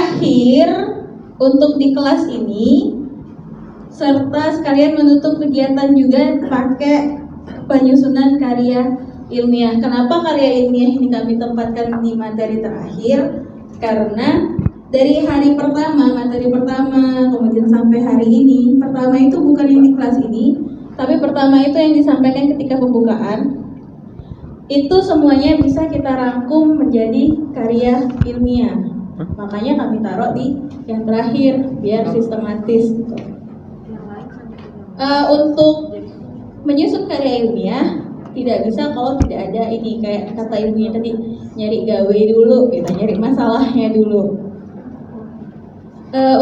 terakhir untuk di kelas ini, serta sekalian menutup kegiatan juga pakai penyusunan karya ilmiah. Kenapa karya ilmiah ini kami tempatkan di materi terakhir? Karena dari hari pertama, materi pertama, kemudian sampai hari ini, pertama itu bukan yang di kelas ini, tapi pertama itu yang disampaikan ketika pembukaan. Itu semuanya bisa kita rangkum menjadi karya ilmiah. Makanya kami taruh di yang terakhir biar sistematis gitu. Untuk menyusun karya ilmiah tidak bisa kalau tidak ada ini, kayak kata ibunya tadi, nyari gawe dulu, kita nyari masalahnya dulu.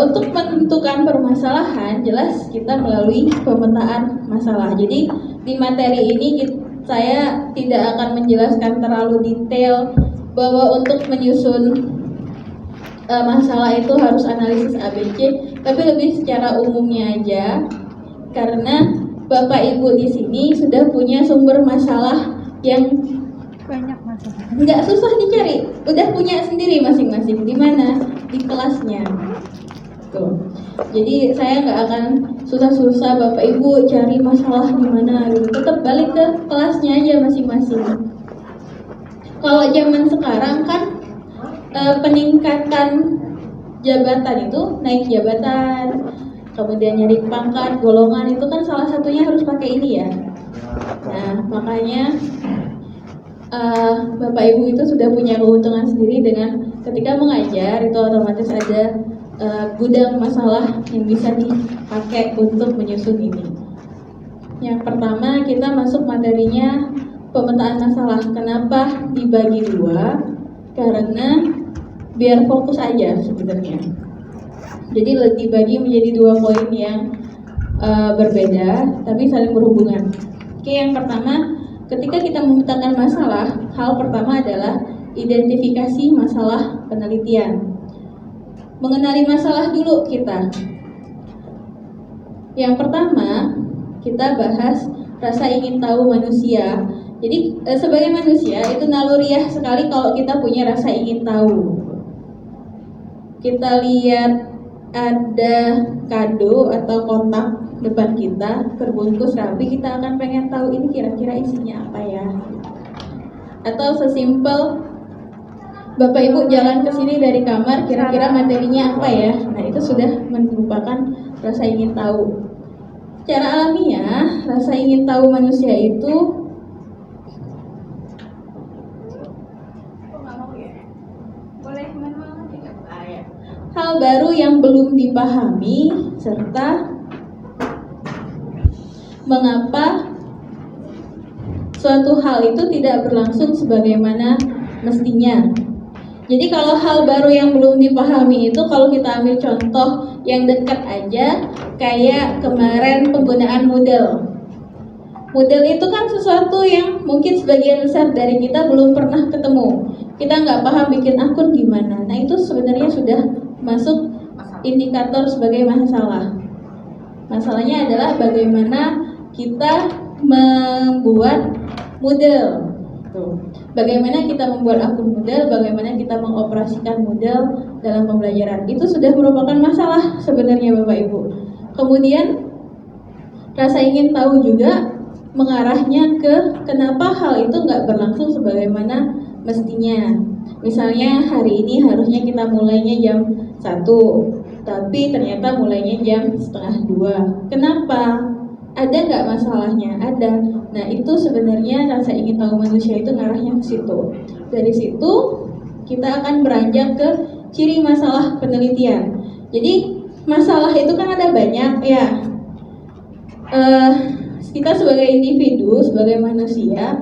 Untuk menentukan permasalahan, jelas kita melalui pemetaan masalah. Jadi di materi ini saya tidak akan menjelaskan terlalu detail bahwa untuk menyusun masalah itu harus analisis ABC, tapi lebih secara umumnya aja, karena Bapak Ibu di sini sudah punya sumber masalah yang banyak masalah. nggak susah dicari, udah punya sendiri masing-masing. Di mana? Di kelasnya. Tuh. Jadi saya nggak akan susah-susah Bapak Ibu cari masalah di mana gitu. Tetap balik ke kelasnya aja masing-masing. Kalau zaman sekarang kan peningkatan jabatan itu naik jabatan, kemudian nyari pangkat, golongan itu kan salah satunya harus pakai ini ya. Nah makanya Bapak Ibu itu sudah punya keuntungan sendiri dengan ketika mengajar itu otomatis ada gudang masalah yang bisa dipakai untuk menyusun ini. Yang pertama kita masuk materinya pemetaan masalah. Kenapa dibagi dua? Karena biar fokus aja sebenarnya. Jadi dibagi menjadi dua poin yang berbeda tapi saling berhubungan. Oke, yang pertama ketika kita memetakan masalah, hal pertama adalah identifikasi masalah penelitian. Mengenali masalah dulu kita. Yang pertama, kita bahas rasa ingin tahu manusia. Jadi sebagai manusia itu naluriah sekali kalau kita punya rasa ingin tahu. Kita lihat ada kado atau kotak depan kita terbungkus rapi, kita akan pengen tahu ini kira-kira isinya apa ya. Atau sesimpel Bapak Ibu jalan ke sini dari kamar, kira-kira materinya apa ya? Nah, itu sudah merupakan rasa ingin tahu. Secara alamiah, rasa ingin tahu manusia itu hal baru yang belum dipahami serta mengapa suatu hal itu tidak berlangsung sebagaimana mestinya. Jadi kalau hal baru yang belum dipahami itu, kalau kita ambil contoh yang dekat aja, kayak kemarin penggunaan model. Model itu kan sesuatu yang mungkin sebagian besar dari kita belum pernah ketemu. Kita nggak paham bikin akun gimana. Nah itu sebenarnya sudah masuk indikator sebagai masalah. Masalahnya adalah bagaimana kita membuat model. Bagaimana kita membuat akun model, bagaimana kita mengoperasikan model dalam pembelajaran. Itu sudah merupakan masalah sebenarnya Bapak Ibu. Kemudian rasa ingin tahu juga mengarahnya ke kenapa hal itu nggak berlangsung sebagaimana mestinya. Misalnya hari ini harusnya kita mulainya jam 1, tapi ternyata mulainya jam setengah 2. Kenapa? Ada nggak masalahnya? Ada. Nah itu sebenarnya rasa ingin tahu manusia itu ngarahnya ke situ. Dari situ kita akan beranjak ke ciri masalah penelitian. Jadi masalah itu kan ada banyak ya. Kita sebagai individu, sebagai manusia,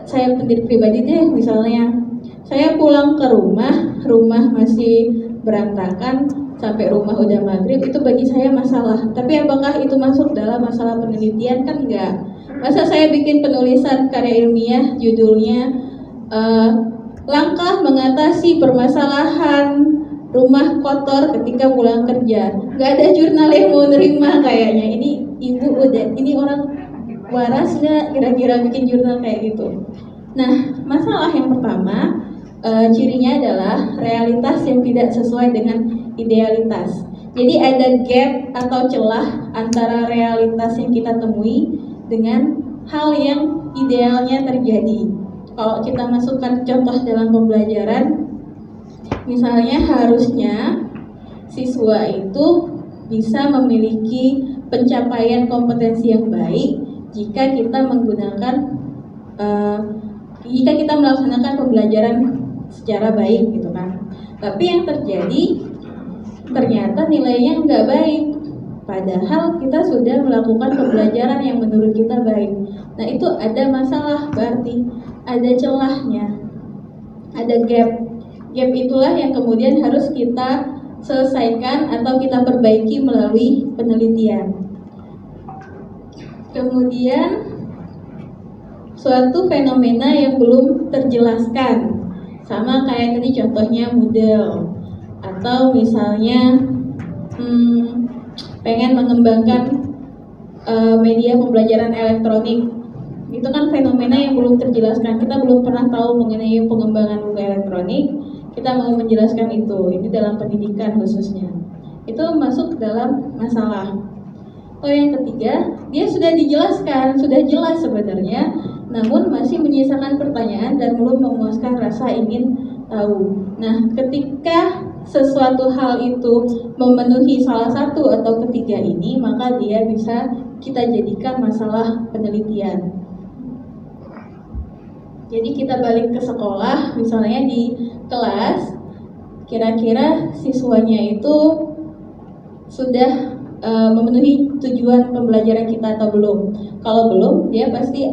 saya sendiri pribadi deh, misalnya saya pulang ke rumah masih berantakan, sampai rumah udah maghrib, itu bagi saya masalah. Tapi apakah itu masuk dalam masalah penelitian? Kan enggak. Masa saya bikin penulisan karya ilmiah, judulnya langkah mengatasi permasalahan rumah kotor ketika pulang kerja. Nggak ada jurnal yang mau nerima kayaknya. Ini ibu udah, ini orang waras nggak kira-kira bikin jurnal kayak gitu. Nah, masalah yang pertama cirinya adalah realitas yang tidak sesuai dengan idealitas. Jadi ada gap atau celah antara realitas yang kita temui dengan hal yang idealnya terjadi. Kalau kita masukkan contoh dalam pembelajaran, misalnya harusnya siswa itu bisa memiliki pencapaian kompetensi yang baik jika kita melaksanakan pembelajaran secara baik gitu kan. Tapi yang terjadi ternyata nilainya nggak baik. Padahal kita sudah melakukan pembelajaran yang menurut kita baik. Nah itu ada masalah, berarti ada celahnya, ada gap. Gap itulah yang kemudian harus kita selesaikan atau kita perbaiki melalui penelitian. Kemudian suatu fenomena yang belum terjelaskan, sama kayak tadi contohnya model, atau misalnya pengen mengembangkan media pembelajaran elektronik. Itu kan fenomena yang belum terjelaskan. Kita belum pernah tahu mengenai pengembangan buku elektronik. Kita mau menjelaskan itu. Ini dalam pendidikan khususnya. Itu masuk dalam masalah. Atau yang ketiga, dia sudah dijelaskan, sudah jelas sebenarnya, namun masih menyisakan pertanyaan dan belum memuaskan rasa ingin tahu. Nah, ketika sesuatu hal itu memenuhi salah satu atau ketiga ini, maka dia bisa kita jadikan masalah penelitian. Jadi kita balik ke sekolah, misalnya di kelas, kira-kira siswanya itu sudah memenuhi tujuan pembelajaran kita atau belum. Kalau belum, dia pasti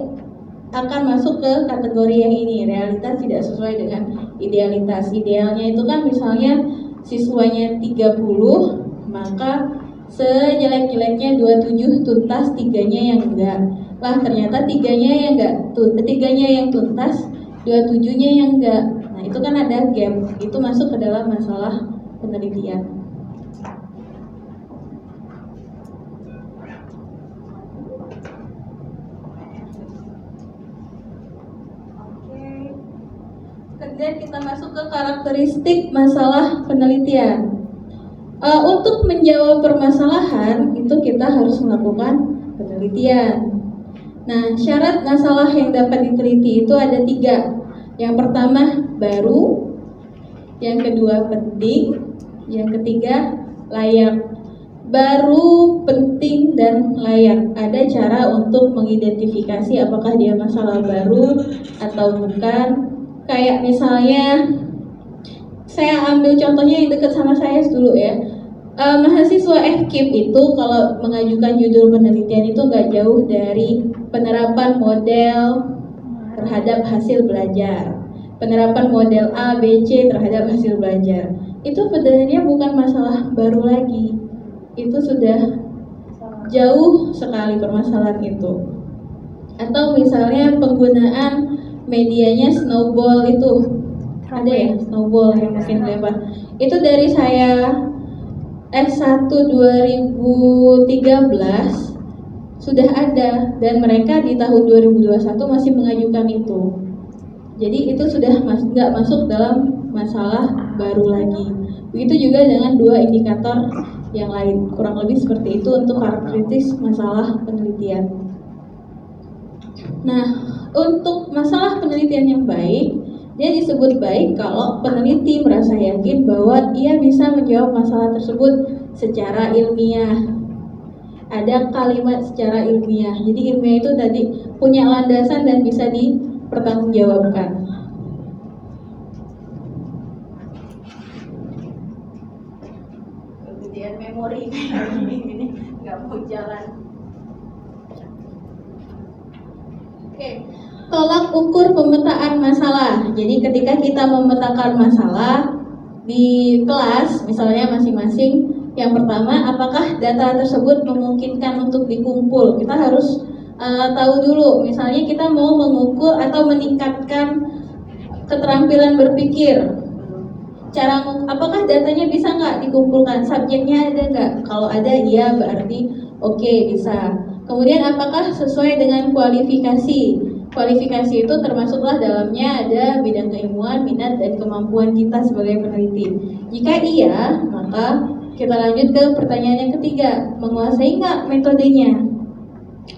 akan masuk ke kategori yang ini, realitas tidak sesuai dengan idealitas. Idealnya itu kan misalnya siswanya 30, maka sejelek-jeleknya 27 tuntas, 3-nya yang enggak. Lah ternyata 3-nya yang enggak, 3-nya yang tuntas, 27-nya yang enggak. Nah itu kan ada gap, itu masuk ke dalam masalah penelitian. Kemudian kita masuk ke karakteristik masalah penelitian. Untuk menjawab permasalahan itu kita harus melakukan penelitian. Nah, syarat masalah yang dapat diteliti itu ada 3. Yang pertama baru, yang kedua penting, yang ketiga layak. Baru, penting, dan layak. Ada cara untuk mengidentifikasi apakah dia masalah baru atau bukan. Kayak misalnya, saya ambil contohnya yang dekat sama saya dulu ya. Mahasiswa FKIP itu kalau mengajukan judul penelitian itu nggak jauh dari penerapan model terhadap hasil belajar. Penerapan model A, B, C terhadap hasil belajar. Itu sebenarnya bukan masalah baru lagi. Itu sudah jauh sekali permasalahan itu. Atau misalnya penggunaan medianya snowball itu, ada ya snowball yang mungkin lebar. Itu dari saya S1 2013 sudah ada, dan mereka di tahun 2021 masih mengajukan itu. Jadi itu sudah nggak masuk dalam masalah baru lagi. Begitu juga dengan 2 indikator yang lain, kurang lebih seperti itu untuk karakteristik masalah penelitian. Nah, untuk masalah penelitian yang baik, dia disebut baik kalau peneliti merasa yakin bahwa ia bisa menjawab masalah tersebut secara ilmiah. Ada kalimat secara ilmiah. Jadi ilmiah itu tadi punya landasan dan bisa dipertanggungjawabkan. Kemudian memori ini nggak mau jalan. Oke, tolak ukur pemetaan masalah. Jadi ketika kita memetakan masalah di kelas, misalnya masing-masing, yang pertama, apakah data tersebut memungkinkan untuk dikumpul? Kita harus tahu dulu, misalnya kita mau mengukur atau meningkatkan keterampilan berpikir. Apakah datanya bisa nggak dikumpulkan? Subjeknya ada nggak? Kalau ada, iya berarti oke, bisa. Kemudian apakah sesuai dengan kualifikasi? kualifikasi itu termasuklah dalamnya ada bidang keilmuan, minat, dan kemampuan kita sebagai peneliti. Jika iya, maka kita lanjut ke pertanyaan yang ketiga, menguasai nggak metodenya?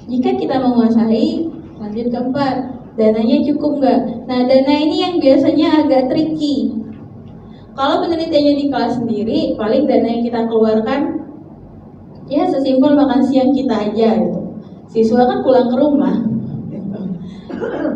Jika kita menguasai, lanjut ke 4, dananya cukup nggak? Nah, dana ini yang biasanya agak tricky. Kalau penelitiannya di kelas sendiri, paling dana yang kita keluarkan ya sesimpel makan siang kita aja gitu. Siswa kan pulang ke rumah gitu.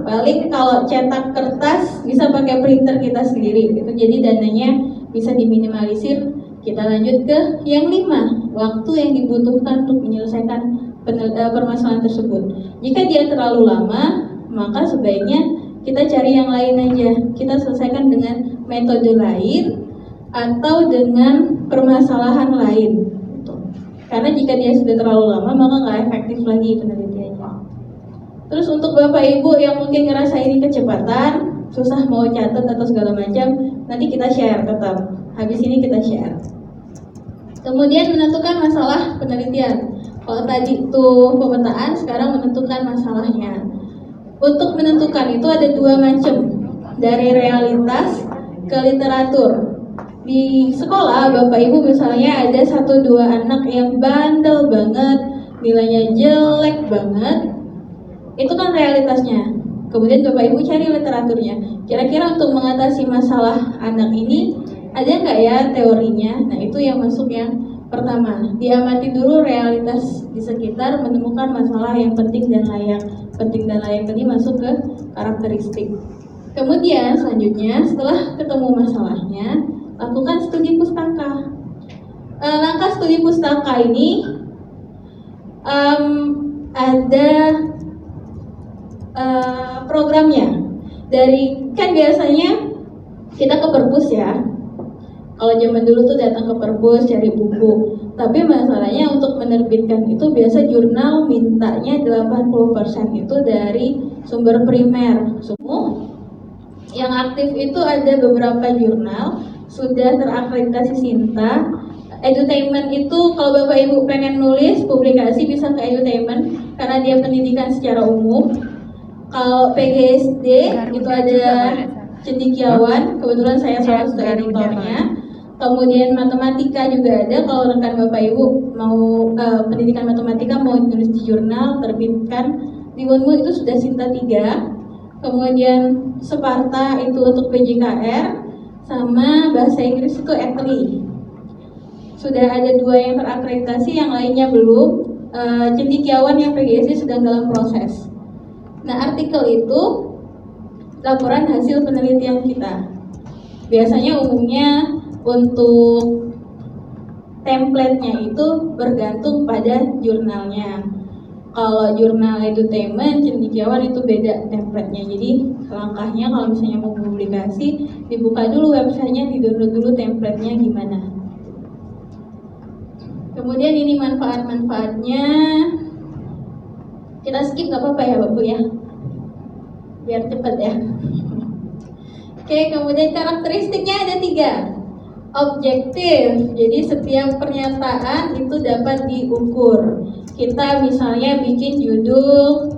Paling kalau cetak kertas bisa pakai printer kita sendiri gitu. Jadi dananya bisa diminimalisir. Kita lanjut ke yang 5, waktu yang dibutuhkan untuk menyelesaikan permasalahan tersebut. Jika dia terlalu lama, maka sebaiknya kita cari yang lain aja. Kita selesaikan dengan metode lain atau dengan permasalahan lain. Karena jika dia sudah terlalu lama, maka nggak efektif lagi penelitiannya. Terus untuk Bapak Ibu yang mungkin ngerasa ini kecepatan, susah mau catat atau segala macam, nanti kita share tetap. Habis ini kita share. Kemudian menentukan masalah penelitian. Kalau tadi itu pemetaan, sekarang menentukan masalahnya. Untuk menentukan itu ada 2 macam, dari realitas ke literatur. Di sekolah, Bapak Ibu misalnya ada 1-2 anak yang bandel banget, nilainya jelek banget, itu kan realitasnya. Kemudian Bapak Ibu cari literaturnya. Kira-kira untuk mengatasi masalah anak ini, ada nggak ya teorinya? Nah, itu yang masuk yang pertama. Diamati dulu realitas di sekitar, menemukan masalah yang penting dan layak. Penting dan layak tadi masuk ke karakteristik. Kemudian selanjutnya, setelah ketemu masalahnya, lakukan studi pustaka. Langkah studi pustaka ini ada programnya. Dari kan biasanya kita ke perpus ya. Kalau zaman dulu tuh datang ke perpus cari buku. Tapi masalahnya untuk menerbitkan itu biasa jurnal mintanya 80% itu dari sumber primer. Semua yang aktif itu ada beberapa jurnal sudah terakreditasi Sinta. Edutainment itu kalau Bapak Ibu pengen nulis publikasi bisa ke edutainment karena dia pendidikan secara umum. Kalau PGSD itu ada cendekiawan, kebetulan saya salah satu editornya. Kemudian matematika juga ada, kalau rekan Bapak Ibu mau pendidikan matematika mau nulis di jurnal terbitkan di Unmu itu sudah Sinta 3. Kemudian Separta itu untuk PJKR, sama bahasa Inggris itu ETLI. Sudah ada 2 yang terakreditasi, yang lainnya belum. Cendekiawan yang PGSD sedang dalam proses. Nah, artikel itu laporan hasil penelitian kita. Biasanya umumnya untuk template-nya itu bergantung pada jurnalnya. Kalau jurnal edutainment, cendekiawan itu beda template-nya. Jadi langkahnya kalau misalnya mau publikasi, dibuka dulu websitenya, di-download dulu template-nya gimana. Kemudian ini manfaat-manfaatnya. Kita skip nggak apa-apa ya Bapak ya, biar cepat ya. Oke, kemudian karakteristiknya ada 3. Objektif, jadi setiap pernyataan itu dapat diukur. Kita misalnya bikin judul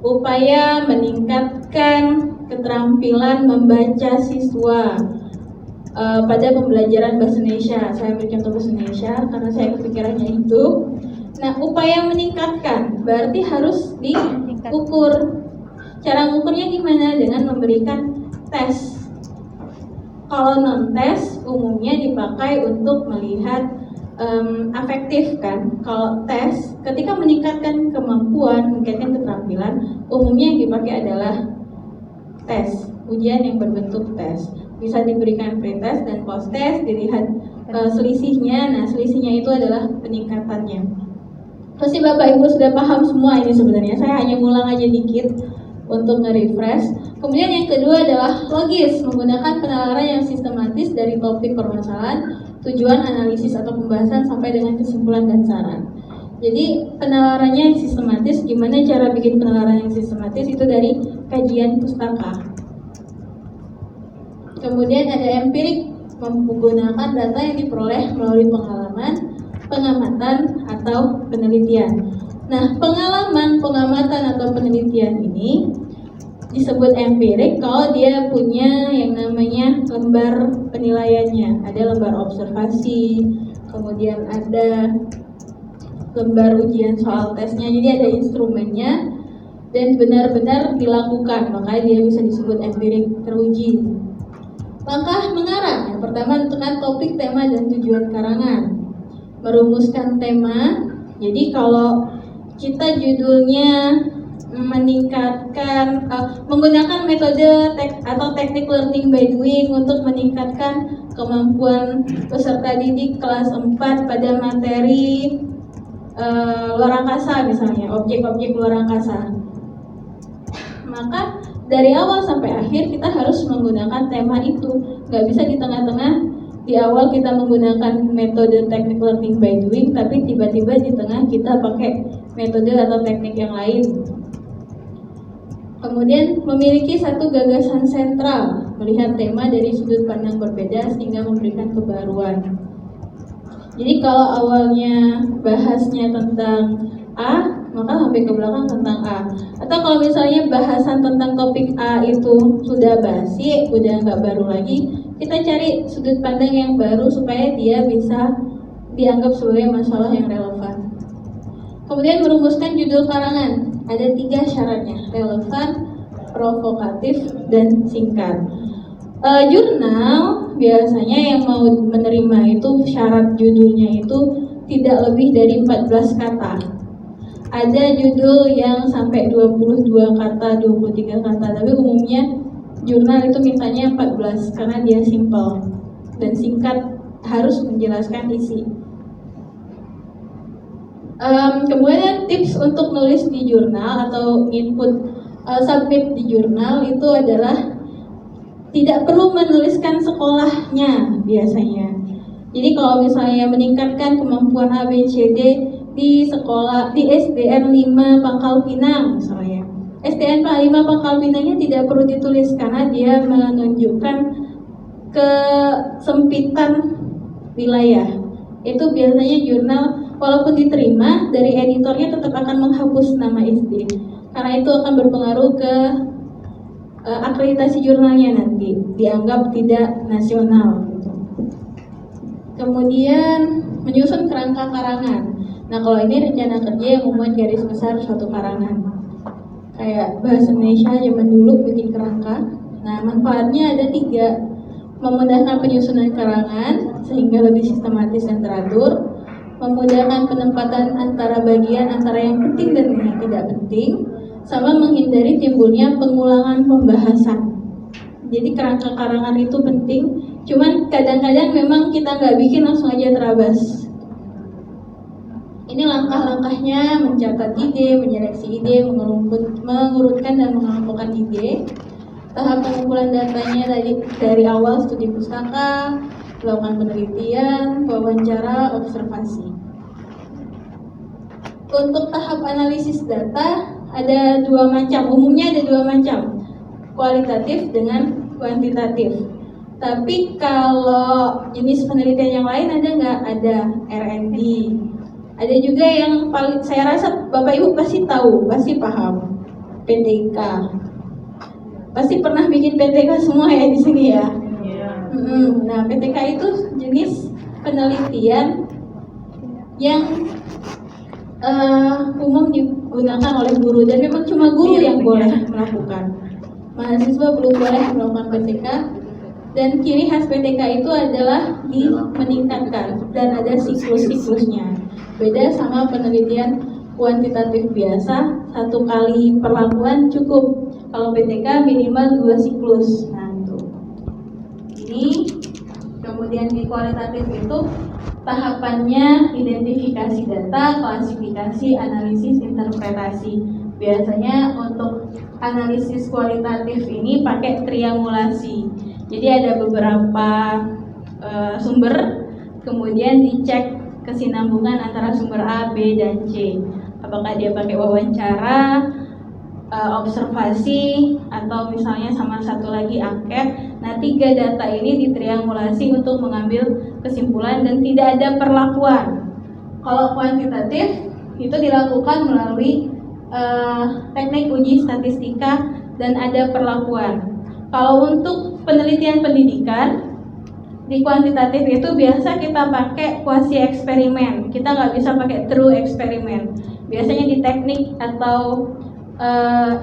upaya meningkatkan keterampilan membaca siswa pada pembelajaran bahasa Indonesia. Saya ambil contoh bahasa Indonesia karena saya kepikirannya itu. Nah, upaya meningkatkan berarti harus diukur. Cara mengukurnya gimana? Dengan memberikan tes. Kalau non-tes umumnya dipakai untuk melihat afektif kan. Kalau tes, ketika meningkatkan kemampuan, meningkatkan keterampilan, umumnya yang dipakai adalah tes, ujian yang berbentuk tes. Bisa diberikan pretest dan post-test, dilihat selisihnya. Nah, selisihnya itu adalah peningkatannya. Pasti Bapak Ibu sudah paham semua ini sebenarnya. Saya hanya ngulang aja dikit untuk nge-refresh. Kemudian yang kedua adalah logis, menggunakan penalaran yang sistematis dari topik permasalahan, tujuan analisis atau pembahasan sampai dengan kesimpulan dan saran. Jadi penalarannya yang sistematis, gimana cara bikin penalaran yang sistematis itu dari kajian pustaka. Kemudian ada empirik, menggunakan data yang diperoleh melalui pengalaman, pengamatan atau penelitian. Nah, pengalaman, pengamatan atau penelitian ini disebut empirik kalau dia punya yang namanya lembar penilaiannya. Ada lembar observasi, kemudian ada lembar ujian soal tesnya, jadi ada instrumennya dan benar-benar dilakukan, makanya dia bisa disebut empirik teruji. Langkah mengarang, yang pertama tentukan topik, tema, dan tujuan karangan. Merumuskan tema, jadi kalau kita judulnya meningkatkan menggunakan metode atau teknik learning by doing untuk meningkatkan kemampuan peserta didik kelas 4 pada materi luar angkasa, misalnya objek-objek luar angkasa, maka dari awal sampai akhir kita harus menggunakan tema itu. Nggak bisa di tengah-tengah, di awal kita menggunakan metode teknik learning by doing, tapi tiba-tiba di tengah kita pakai metode atau teknik yang lain. Kemudian memiliki satu gagasan sentral, melihat tema dari sudut pandang berbeda sehingga memberikan kebaruan. Jadi kalau awalnya bahasnya tentang A, maka sampai ke belakang tentang A. Atau kalau misalnya bahasan tentang topik A itu sudah basi, udah nggak baru lagi, kita cari sudut pandang yang baru supaya dia bisa dianggap sebagai masalah yang relevan. Kemudian merumuskan judul karangan. Ada 3 syaratnya: relevan, provokatif, dan singkat. Jurnal biasanya yang mau menerima itu syarat judulnya itu tidak lebih dari 14 kata. Ada judul yang sampai 22 kata, 23 kata, tapi umumnya jurnal itu mintanya 14 karena dia simple dan singkat, harus menjelaskan isi. Kemudian tips untuk nulis di jurnal atau input submit di jurnal itu adalah tidak perlu menuliskan sekolahnya biasanya. Jadi kalau misalnya meningkatkan kemampuan A, B, C, D di sekolah, di SDN 5 Pangkal Pinang misalnya, SDN 5 Pangkal Pinangnya tidak perlu ditulis karena dia menunjukkan kesempitan wilayah. Itu biasanya jurnal walaupun diterima dari editornya tetap akan menghapus nama SD karena itu akan berpengaruh ke akreditasi jurnalnya, nanti dianggap tidak nasional gitu. Kemudian menyusun kerangka karangan. Nah kalau ini rencana kerja yang memuat garis besar suatu karangan, kayak bahasa Indonesia zaman dulu bikin kerangka. Nah manfaatnya ada 3: memudahkan penyusunan karangan sehingga lebih sistematis dan teratur, memudahkan penempatan antara bagian antara yang penting dan yang tidak penting, sama menghindari timbulnya pengulangan pembahasan. Jadi kerangka karangan itu penting, cuman kadang-kadang memang kita nggak bikin langsung aja terabas. Ini langkah-langkahnya: mencatat ide, menyeleksi ide, mengurutkan dan mengelompokkan ide. Tahap pengumpulan datanya dari awal studi pustaka, melakukan penelitian, wawancara, observasi. Untuk tahap analisis data ada 2 macam, umumnya ada 2 macam, kualitatif dengan kuantitatif. Tapi kalau jenis penelitian yang lain ada nggak? Ada R&D. Ada juga yang paling saya rasa Bapak Ibu pasti tahu, pasti paham, PTK. Pasti pernah bikin PTK semua ya di sini ya. Nah, PTK itu jenis penelitian yang umum digunakan oleh guru dan memang cuma guru yang boleh melakukan. Mahasiswa belum boleh melakukan PTK. Dan ciri khas PTK itu adalah meningkatkan dan ada siklus-siklusnya. Beda sama penelitian kuantitatif biasa, 1 kali perlakuan cukup. Kalau PTK minimal 2 siklus. Nah itu. Ini kemudian di kualitatif itu tahapannya identifikasi data, klasifikasi, analisis, interpretasi. Biasanya untuk analisis kualitatif ini pakai triangulasi. Jadi ada beberapa sumber, kemudian dicek kesinambungan antara sumber A, B, dan C. Apakah dia pakai wawancara, observasi, atau misalnya sama satu lagi angket. Nah 3 data ini ditriangulasi untuk mengambil kesimpulan dan tidak ada perlakuan. Kalau kuantitatif itu dilakukan melalui teknik uji statistika dan ada perlakuan. Kalau untuk penelitian pendidikan di kuantitatif itu biasa kita pakai kuasi eksperimen. Kita nggak bisa pakai true eksperimen. Biasanya di teknik atau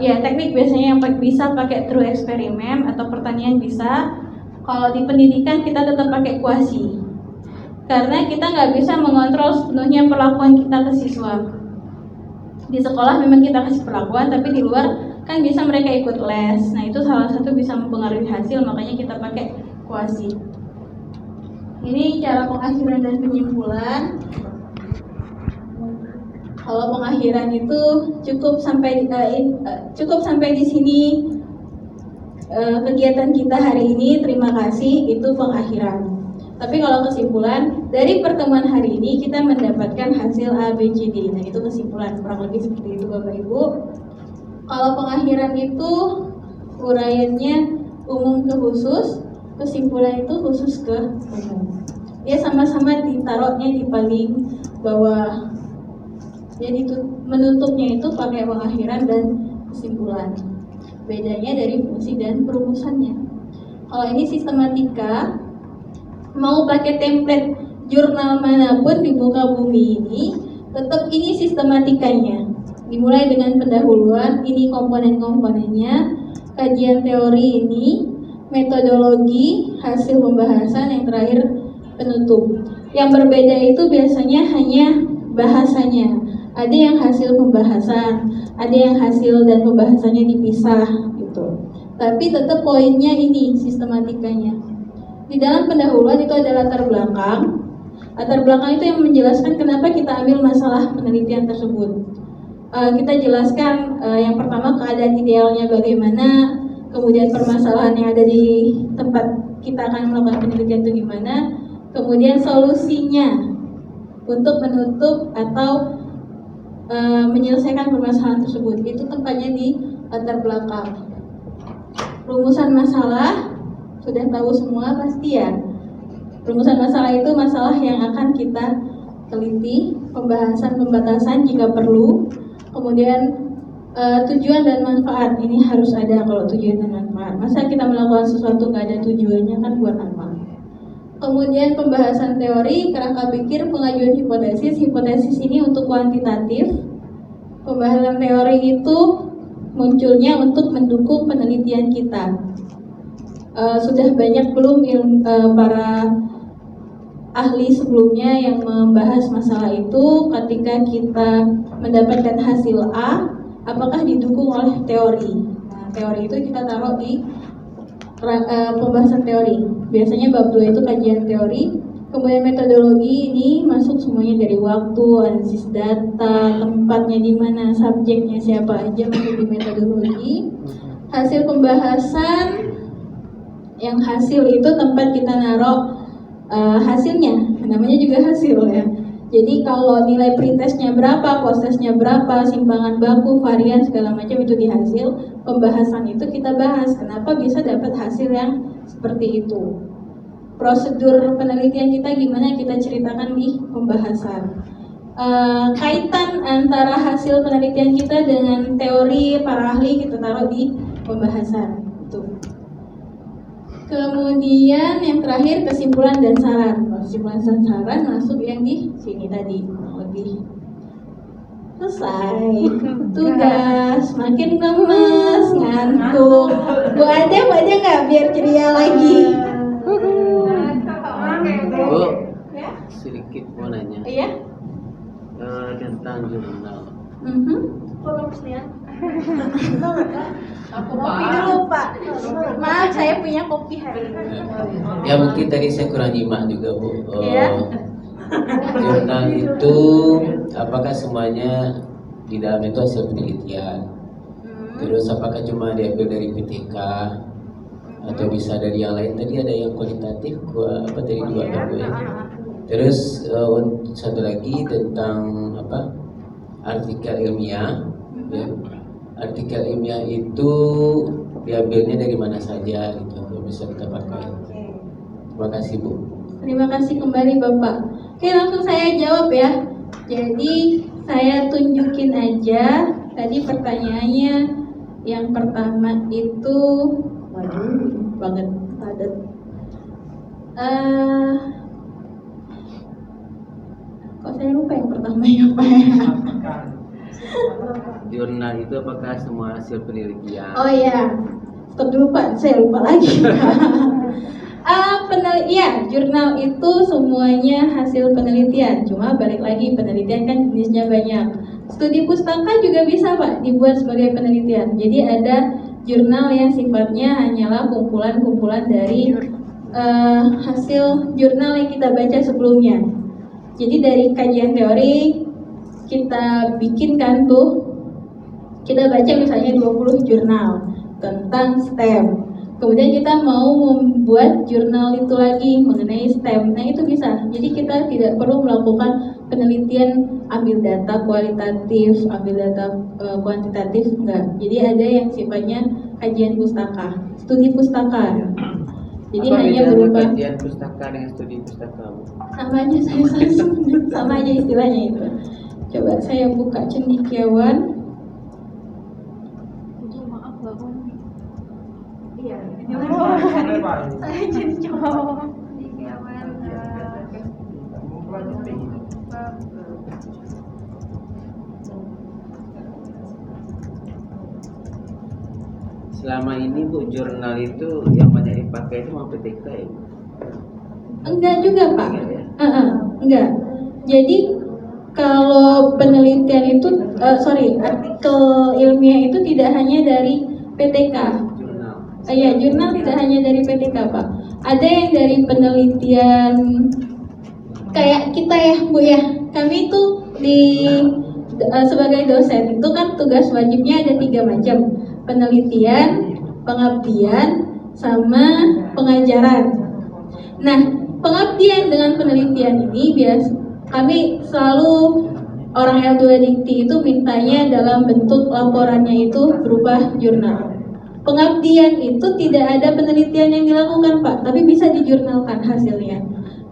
teknik biasanya yang bisa pakai true eksperimen atau pertanian bisa. Kalau di pendidikan kita tetap pakai kuasi. Karena kita nggak bisa mengontrol sepenuhnya perlakuan kita ke siswa. Di sekolah memang kita kasih perlakuan, tapi di luar kan bisa mereka ikut les. Nah itu salah satu bisa mempengaruhi hasil, makanya kita pakai kuasi. Ini cara pengakhiran dan penyimpulan. Kalau pengakhiran itu cukup sampai di sini kegiatan kita hari ini. Terima kasih, itu pengakhiran. Tapi kalau kesimpulan, dari pertemuan hari ini kita mendapatkan hasil A, B, C, D. Nah itu kesimpulan, kurang lebih seperti itu Bapak Ibu. Kalau pengakhiran itu uraiannya umum ke khusus, kesimpulan itu khusus ke umum. Dia sama-sama ditaruhnya di paling bawah. Jadi menutupnya itu pakai pengakhiran dan kesimpulan. Bedanya dari fungsi dan perumusannya. Kalau ini sistematika, mau pakai template jurnal manapun di muka bumi ini, tetap ini sistematikanya. Dimulai dengan pendahuluan, ini komponen-komponennya, kajian teori ini, metodologi, hasil pembahasan, yang terakhir penutup. Yang berbeda itu biasanya hanya bahasanya. Ada yang hasil pembahasan, ada yang hasil dan pembahasannya dipisah gitu. Tapi tetap poinnya ini sistematikanya. Di dalam pendahuluan itu ada latar belakang. Latar belakang itu yang menjelaskan kenapa kita ambil masalah penelitian tersebut. Kita jelaskan yang pertama keadaan idealnya bagaimana, kemudian permasalahan yang ada di tempat kita akan melakukan penelitian itu gimana, kemudian solusinya untuk menutup atau menyelesaikan permasalahan tersebut. Itu tempatnya di latar belakang. Rumusan masalah sudah tahu semua pasti ya. Rumusan masalah itu masalah yang akan kita teliti, pembahasan pembatasan jika perlu, kemudian tujuan dan manfaat ini harus ada. Kalau tujuan dan manfaat, masa kita melakukan sesuatu nggak ada tujuannya, kan buat apa? Kemudian pembahasan teori, kerangka pikir, pengajuan hipotesis. Hipotesis ini untuk kuantitatif. Pembahasan teori itu munculnya untuk mendukung penelitian kita. Sudah banyak belum para ahli sebelumnya yang membahas masalah itu. Ketika kita mendapatkan hasil A, apakah didukung oleh teori? Nah, teori itu kita taruh di pembahasan teori. Biasanya bab 2 itu kajian teori. Kemudian metodologi ini masuk semuanya dari waktu, analisis data, tempatnya di mana, subjeknya siapa aja, masuk di metodologi. Hasil pembahasan, yang hasil itu tempat kita naruh hasilnya, namanya juga hasil ya. Jadi kalau nilai pretestnya berapa, post-testnya berapa, simpangan baku, varian segala macam itu di hasil pembahasan itu kita bahas. Kenapa bisa dapat hasil yang seperti itu? Prosedur penelitian kita gimana, kita ceritakan di pembahasan. Kaitan antara hasil penelitian kita dengan teori para ahli kita taruh di pembahasan itu. Kemudian yang terakhir kesimpulan dan saran. Kesimpulan dan saran masuk yang di sini tadi, lebih selesai tugas. Makin lemes, ngantuk. Bu Ade nggak biar ceria lagi. Bu, sedikit mau nanya. Iya. Tentang jurnal. Kopi dulu Pak. Maaf, saya punya kopi hari ini. Ya mungkin tadi saya kurang nyimak juga Bu. Iya. Jurnal itu apakah semuanya di dalam itu hasil penelitian? Terus apakah cuma diambil dari PTK atau bisa dari yang lain? Tadi ada yang kualitatif, tadi dua kan Bu ya. Terus satu lagi tentang artikel ilmiah. Ya. Artikel ilmiah itu diambilnya dari mana saja gitu, bisa kita pakai. Terima kasih Bu. Terima kasih kembali Bapak. Oke, langsung saya jawab ya. Jadi saya tunjukin aja tadi pertanyaannya Yang pertama itu, waduh, banget padat. Kok saya lupa yang pertama apa ya? Jurnal itu apakah semua hasil penelitian? Oh iya, stop dulu Pak, saya lupa lagi. Ya, jurnal itu semuanya hasil penelitian. Cuma balik lagi, penelitian kan jenisnya banyak. Studi pustaka juga bisa Pak dibuat sebagai penelitian. Jadi ada jurnal yang sifatnya hanyalah kumpulan-kumpulan dari hasil jurnal yang kita baca sebelumnya. Jadi dari kajian teori kita bikinkan tuh, kita baca misalnya 20 jurnal tentang STEM. Kemudian kita mau membuat jurnal itu lagi mengenai STEM. Nah itu bisa. Jadi kita tidak perlu melakukan penelitian ambil data kualitatif, ambil data kuantitatif, enggak. Jadi ada yang sifatnya kajian pustaka, studi pustaka. Jadi apa hanya bedanya berupa kajian pustaka dengan studi pustaka? sama aja sama aja istilahnya itu. Coba saya buka cendekiawan. Maaf Mbak Pun. Iya. Saya jadi cowok. Selama ini Bu, jurnal itu yang banyak dipakai itu mau PTK ya? Enggak juga Pak. Enggak ya? Enggak. Jadi kalau penelitian itu, artikel ilmiah itu tidak hanya dari PTK. Jurnal. Iya, jurnal tidak hanya dari PTK Pak. Ada yang dari penelitian kayak kita ya Bu ya. Kami itu sebagai dosen itu kan tugas wajibnya ada 3 macam. Penelitian, pengabdian, sama pengajaran. Nah, pengabdian dengan penelitian ini kami selalu orang L2 Dikti itu mintanya dalam bentuk laporannya itu berupa jurnal. Pengabdian itu tidak ada penelitian yang dilakukan Pak, tapi bisa dijurnalkan hasilnya.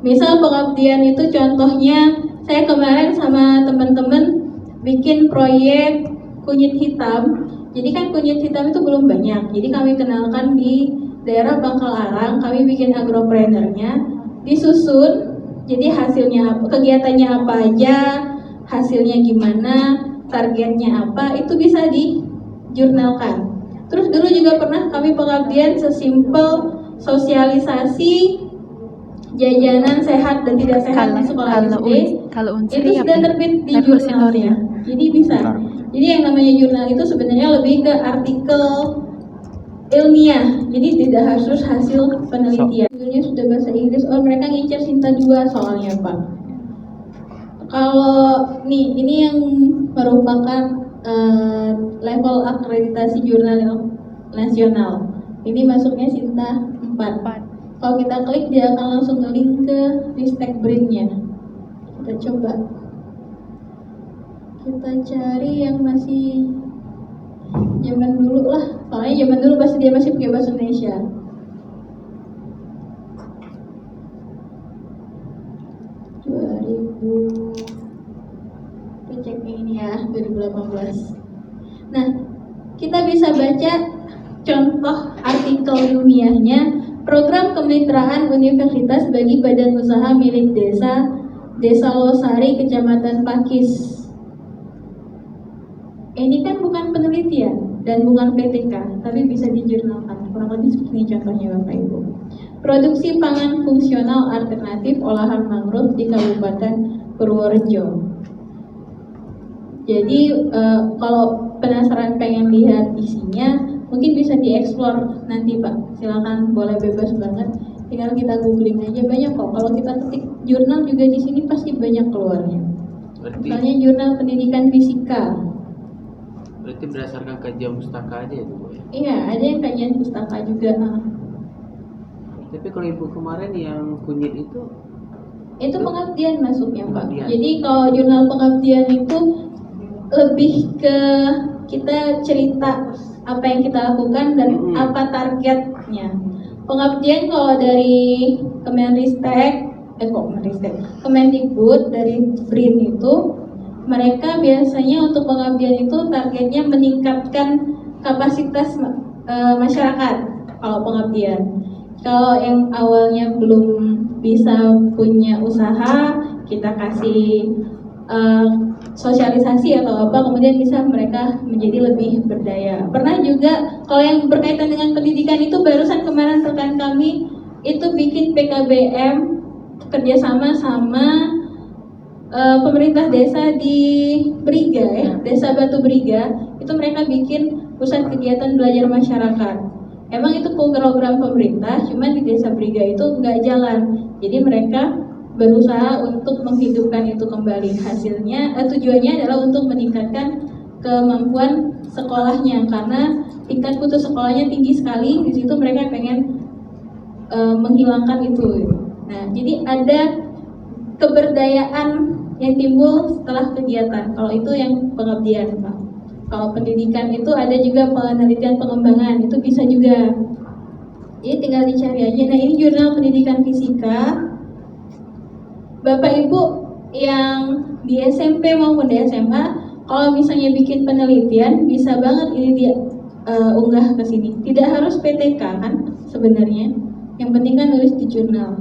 Misal pengabdian itu contohnya, saya kemarin sama teman-teman bikin proyek kunyit hitam. Jadi kan kunyit hitam itu belum banyak, jadi kami kenalkan di daerah Bangkalarang, kami bikin agropreneurnya, disusun, jadi hasilnya apa, kegiatannya apa aja, hasilnya gimana, targetnya apa, itu bisa dijurnalkan. Terus dulu juga pernah kami pengabdian sesimpel sosialisasi jajanan sehat dan tidak sehat di sekolah SD, itu sudah terbit di jurnalnya, jadi bisa. Jadi yang namanya jurnal itu sebenarnya lebih ke artikel ilmiah, jadi tidak harus hasil penelitian. Judulnya sudah bahasa Inggris. Oh, mereka ngincar Sinta 2 soalnya Pak. Kalau ini yang merupakan level akreditasi jurnal nasional. Ini masuknya Sinta 4. Kalau kita klik dia akan langsung nge-link ke Ristek Brain-nya. Kita coba. Kita cari yang masih zaman dulu lah, soalnya zaman dulu pasti dia masih pakai bahasa Indonesia. Kita cek yang ini ya, 2018. Nah, kita bisa baca contoh artikel ilmiahnya, program kemitraan universitas bagi badan usaha milik Desa Losari, Kecamatan Pakis. Ini kan bukan penelitian dan bukan PTK, tapi bisa dijurnalkan. Kurang lebih seperti ini contohnya Bapak Ibu. Produksi pangan fungsional alternatif olahan mangrove di Kabupaten Purworejo. Jadi kalau penasaran pengen lihat isinya, mungkin bisa dieksplor nanti Pak. Silakan, boleh bebas banget. Tinggal kita googling aja, banyak kok. Kalau kita ketik jurnal juga di sini pasti banyak keluarnya. Misalnya jurnal pendidikan fisika. Berarti berdasarkan kajian pustaka aja itu Bu ya? Iya, ada yang kajian pustaka juga. Tapi kalau Ibu kemarin yang kunyit itu pengabdian masuknya Pak. Pengabdian. Jadi kalau jurnal pengabdian itu lebih ke kita cerita apa yang kita lakukan dan apa targetnya. Pengabdian kalau dari Kemendikbud dari BRIN itu, mereka biasanya untuk pengabdian itu targetnya meningkatkan kapasitas masyarakat kalau pengabdian. Kalau yang awalnya belum bisa punya usaha, kita kasih sosialisasi atau apa, kemudian bisa mereka menjadi lebih berdaya. Pernah juga kalau yang berkaitan dengan pendidikan itu barusan kemarin rekan kami itu bikin PKBM kerjasama sama pemerintah desa di Briga ya, Desa Batu Briga, itu mereka bikin pusat kegiatan belajar masyarakat. Emang itu program pemerintah, cuman di Desa Briga itu nggak jalan. Jadi mereka berusaha untuk menghidupkan itu kembali. Hasilnya, tujuannya adalah untuk meningkatkan kemampuan sekolahnya karena tingkat putus sekolahnya tinggi sekali. Di situ mereka pengen menghilangkan itu. Nah, jadi ada keberdayaan yang timbul setelah kegiatan. Kalau itu yang pengabdian, Pak. Kalau pendidikan itu ada juga penelitian pengembangan, itu bisa juga. Jadi tinggal dicari aja. Nah, ini jurnal pendidikan fisika. Bapak Ibu yang di SMP maupun di SMA, kalau misalnya bikin penelitian, bisa banget ini dia unggah ke sini. Tidak harus PTK kan sebenarnya. Yang penting kan nulis di jurnal.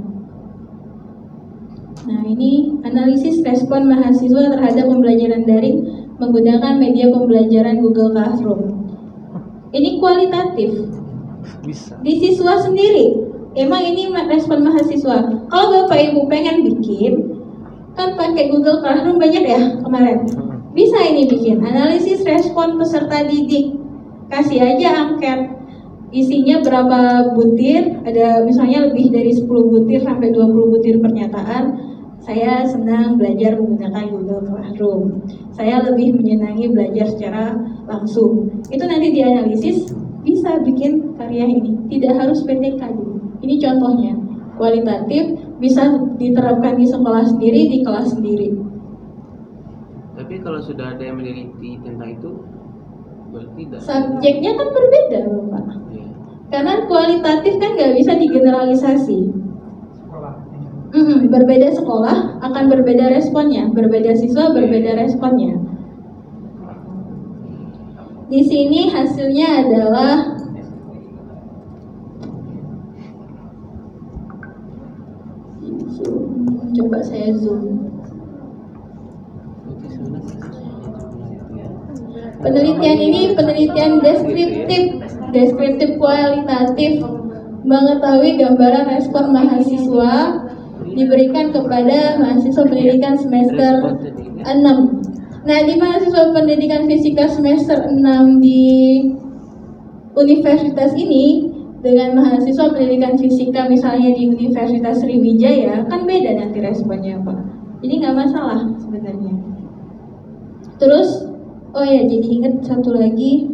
Nah, ini analisis respon mahasiswa terhadap pembelajaran daring menggunakan media pembelajaran Google Classroom. Ini kualitatif. Bisa. Di siswa sendiri, emang ini respon mahasiswa. Kalau Bapak Ibu pengen bikin, kan pakai Google Classroom banyak ya kemarin. Bisa ini bikin analisis respon peserta didik. Kasih aja angket. Isinya berapa butir, ada misalnya lebih dari 10 butir sampai 20 butir pernyataan. Saya senang belajar menggunakan Google Classroom. Saya lebih menyenangi belajar secara langsung. Itu nanti dianalisis, bisa bikin karya ini. Tidak harus PTK dulu. Ini contohnya, kualitatif, bisa diterapkan di sekolah sendiri, di kelas sendiri. Tapi kalau sudah ada yang meneliti tentang itu, berarti tidak. Subjeknya kan berbeda, Bapak. Ya. Karena kualitatif kan nggak bisa digeneralisasi. Sekolah. Berbeda sekolah akan berbeda responnya, berbeda siswa berbeda responnya. Di sini hasilnya adalah coba saya zoom. Penelitian ini penelitian deskriptif kualitatif, mengetahui gambaran respon mahasiswa diberikan kepada mahasiswa pendidikan semester 6. Nah, di mahasiswa pendidikan fisika semester 6 di universitas ini dengan mahasiswa pendidikan fisika misalnya di Universitas Sriwijaya kan beda nanti responnya, Pak. Jadi nggak masalah sebenarnya. Terus, oh ya, jadi ingat satu lagi.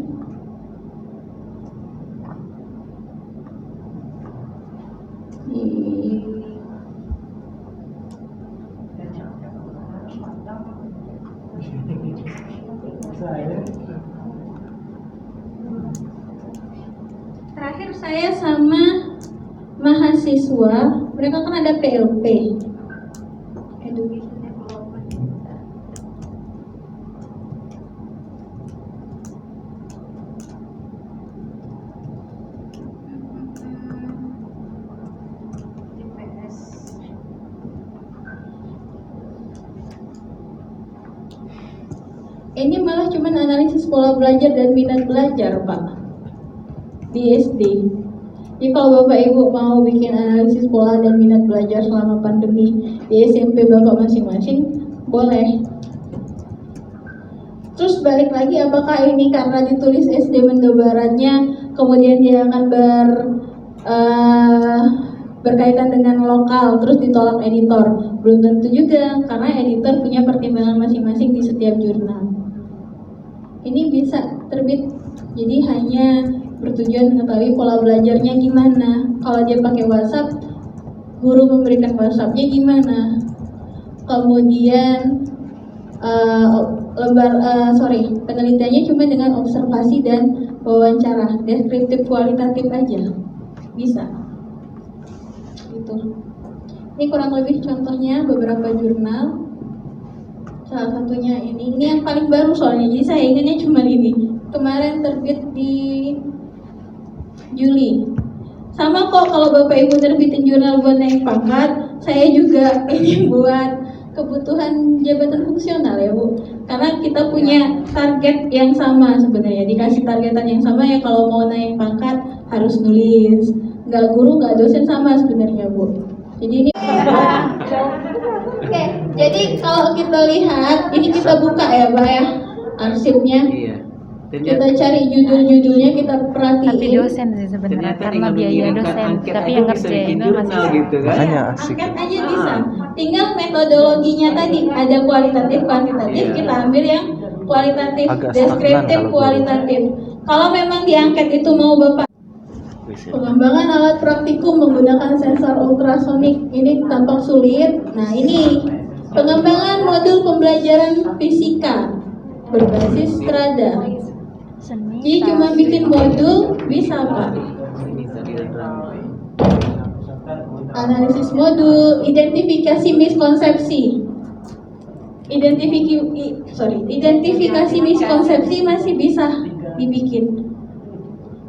Terakhir saya sama mahasiswa, mereka kan ada PLP, Education Development. Ini malah cuman analisis pola belajar dan minat belajar, Pak, di SD. Jadi kalau Bapak Ibu mau bikin analisis pola dan minat belajar selama pandemi di SMP Bapak masing-masing, boleh. Terus balik lagi, apakah ini karena ditulis SD mendebarannya, kemudian dia akan berkaitan dengan lokal, terus ditolak editor? Belum tentu juga, karena editor punya pertimbangan masing-masing di setiap jurnal. Ini bisa terbit, jadi hanya bertujuan mengetahui pola belajarnya gimana. Kalau dia pakai WhatsApp, guru memberikan WhatsAppnya gimana. Kemudian penelitiannya cuma dengan observasi dan wawancara, deskriptif kualitatif aja, bisa. Gitu. Ini kurang lebih contohnya beberapa jurnal. Salah satunya ini yang paling baru soalnya, jadi saya ingatnya cuma ini. kemarin terbit di Juli. Sama kok kalau Bapak Ibu terbitin jurnal buat naik pangkat, saya juga ini buat kebutuhan jabatan fungsional ya Bu. Karena kita punya target yang sama sebenarnya, dikasih targetan yang sama ya, kalau mau naik pangkat harus nulis. Nggak guru, nggak dosen sama sebenarnya Bu. Jadi ini Oke, jadi kalau kita lihat, ini kita buka ya Pak ya, arsipnya. Iya. Kita cari judul-judulnya, kita perhatiin. Tapi dosen sih sebenarnya Ternyata karena tinggal biaya mengirimkan dosen, angket tapi aja yang bisa ngerjain bikin itu masih jurnal gitu kan. Makanya asik. Angkat aja bisa. Tinggal metodologinya tadi, ada kualitatif, kuantitatif, Iya. kita ambil yang kualitatif, Agak deskriptif, stagnan kalau kualitatif. Kalau memang di angket itu mau Bapak pengembangan alat praktikum menggunakan sensor ultrasonik, ini tampak sulit. Nah ini pengembangan modul pembelajaran fisika berbasis Strada. seni. Jadi cuma bikin modul bisa Pak. Bisa dirangkai. Analisis modul, identifikasi miskonsepsi. Identifikasi miskonsepsi masih bisa dibikin.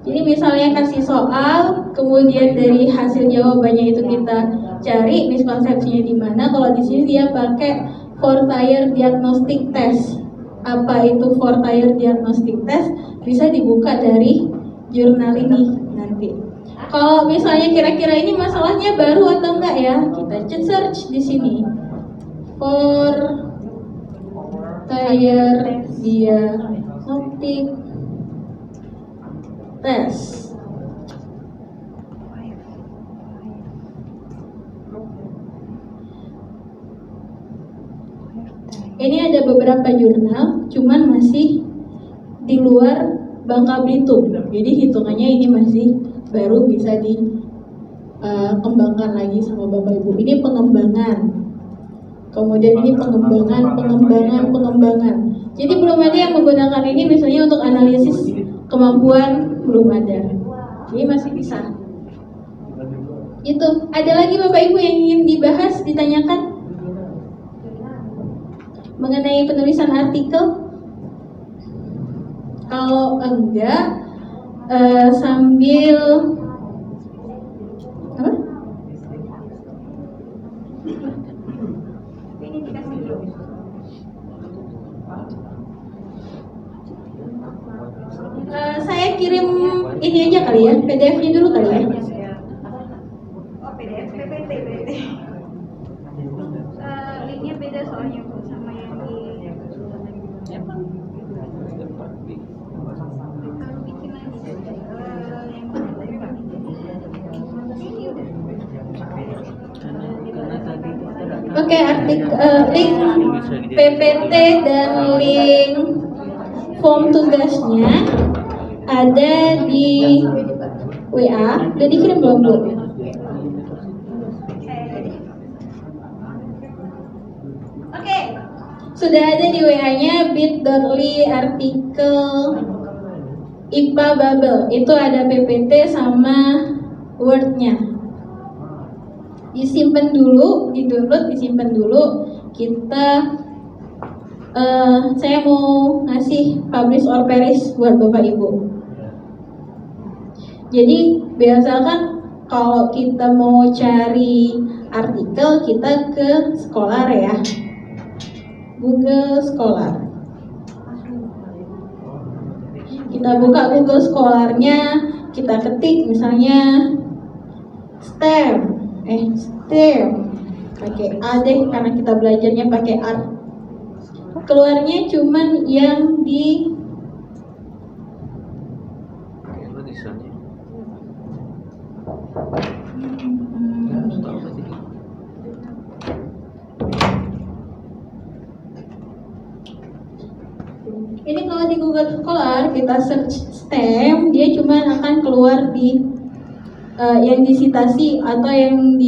Jadi misalnya kasih soal, kemudian dari hasil jawabannya itu kita cari miskonsepsinya di mana. Kalau di sini dia pakai Fortier Diagnostic Test. Apa itu Fortier Diagnostic Test? Bisa dibuka dari jurnal ini nanti. Kalau misalnya kira-kira ini masalahnya baru atau enggak ya, kita search di sini. Fortier Diagnostic Test. Ini ada beberapa jurnal, cuman masih di luar Bangka Belitung. Jadi hitungannya ini masih baru bisa dikembangkan lagi sama Bapak Ibu. Ini pengembangan. Kemudian ini pengembangan. Jadi belum ada yang menggunakan ini misalnya untuk analisis kemampuan, belum ada. Jadi masih bisa. Itu. Ada lagi Bapak Ibu yang ingin dibahas, ditanyakan mengenai penulisan artikel? Kalau enggak, sambil apa? Saya kirim ini aja kali ya, PDF-nya dulu kali ya. Oh, PDF, PPT. Linknya beda soalnya Bu, sama yang di kalau bikin lagi yang ini udah. Karena tadi kita Oke, link PPT dan link form tugasnya ada di WA. Udah dikirim belum Bu? Oke. Sudah ada di WA-nya bit.ly artikel IPA Bubble. Itu ada PPT sama Word-nya. Disimpan dulu, di-download, disimpan dulu. Saya mau ngasih publish or perish buat Bapak Ibu. Jadi biasakan kalau kita mau cari artikel, kita ke Scholar ya. Google Scholar. Kita buka Google Scholar-nya, kita ketik misalnya STEM, pakai A deh karena kita belajarnya pakai art. Keluarnya cuman yang di tulisannya. ini kalau di Google Scholar kita search STEM, dia cuma akan keluar di yang disitasi atau yang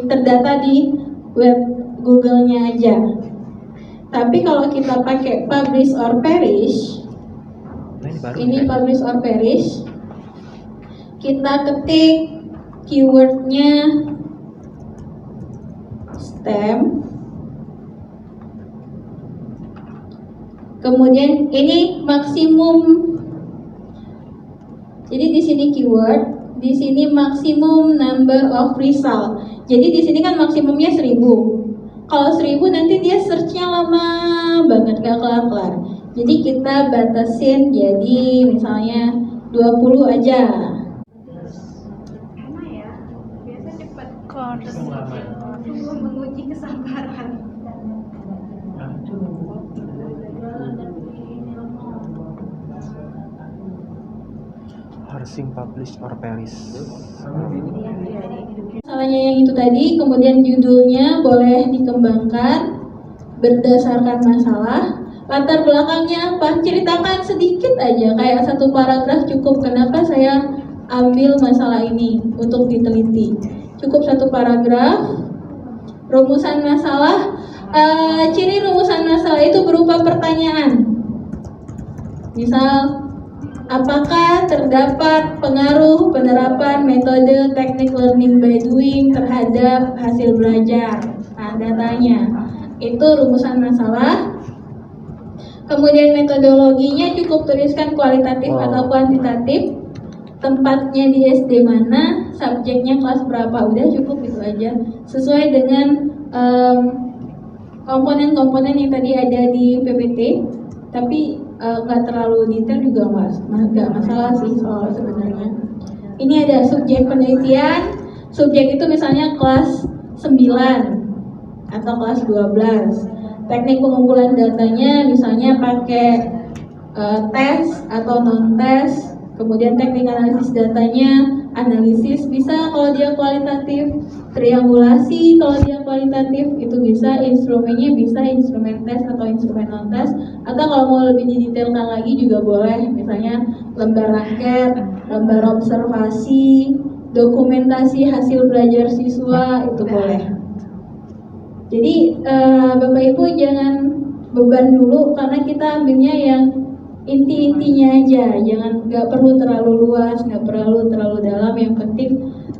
terdata di web Google-nya aja. Tapi kalau kita pakai publish or perish, ini publish or perish, kita ketik keywordnya STEM, kemudian ini maksimum Jadi di sini keyword, di sini maximum number of result. Jadi di sini kan maksimumnya 1000. Kalau 1000 nanti dia searchnya lama banget, gak kelar-kelar. Jadi kita batasin jadi misalnya 20 aja. Lama ya. Biasa cepat. Kursi. Sungguh menguji kesabaran. Parsing, publish, or perish. Masalahnya yang itu tadi, kemudian judulnya boleh dikembangkan berdasarkan masalah. Latar belakangnya apa? Ceritakan sedikit aja, kayak satu paragraf cukup. Kenapa saya ambil masalah ini untuk diteliti? Cukup satu paragraf. Rumusan masalah, ciri rumusan masalah itu berupa pertanyaan. Misal, apakah terdapat pengaruh penerapan metode teknik learning by doing terhadap hasil belajar? Nah, datanya itu rumusan masalah. Kemudian metodologinya cukup tuliskan kualitatif atau kuantitatif. Tempatnya di SD mana, subjeknya kelas berapa, udah cukup itu aja. Sesuai dengan komponen-komponen yang tadi ada di PPT. Tapi nggak terlalu detail juga nggak masalah sih soal sebenarnya. Ini ada subjek penelitian. Subjek itu misalnya kelas 9 atau kelas 12. Teknik pengumpulan datanya misalnya pakai tes atau non tes. Kemudian teknik analisis datanya, analisis bisa kalau dia kualitatif, triangulasi kalau dia kualitatif itu bisa, instrumennya bisa instrumen tes atau instrumen non tes, atau kalau mau lebih didetailkan lagi juga boleh, misalnya lembar angket, lembar observasi, dokumentasi hasil belajar siswa itu boleh. Jadi Bapak Ibu jangan beban dulu karena kita ambilnya yang inti-intinya aja, nggak perlu terlalu luas, nggak perlu terlalu dalam. Yang penting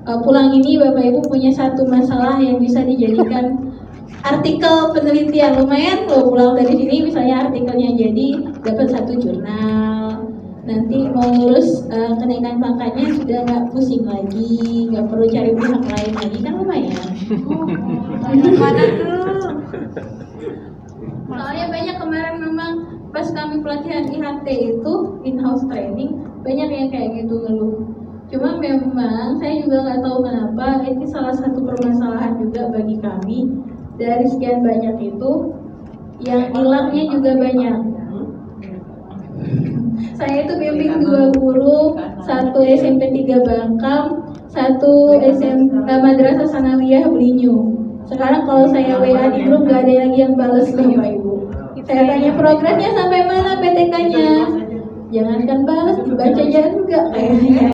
pulang ini Bapak Ibu punya satu masalah yang bisa dijadikan artikel penelitian. Lumayan loh pulang dari sini misalnya artikelnya jadi dapat satu jurnal. Nanti mau lulus kenaikan pangkatnya sudah nggak pusing lagi, nggak perlu cari pihak lain lagi, kan lumayan. Mana tuh? Soalnya banyak kemarin memang pas kami pelatihan IHT itu in-house training banyak yang kayak gitu ngeluh. Cuma memang saya juga nggak tahu kenapa ini salah satu permasalahan juga bagi kami. Dari sekian banyak itu yang hilangnya juga banyak. Saya itu bimbing 2 guru, 1 SMP 3 Bangkam, 1 Madrasah Sanawiyah Belinyu. Sekarang kalau saya WA di grup gak ada lagi yang bales loh Pak Ibu. Saya tanya programnya sampai mana PTK-nya. Jangankan balas, dibaca juga kayaknya.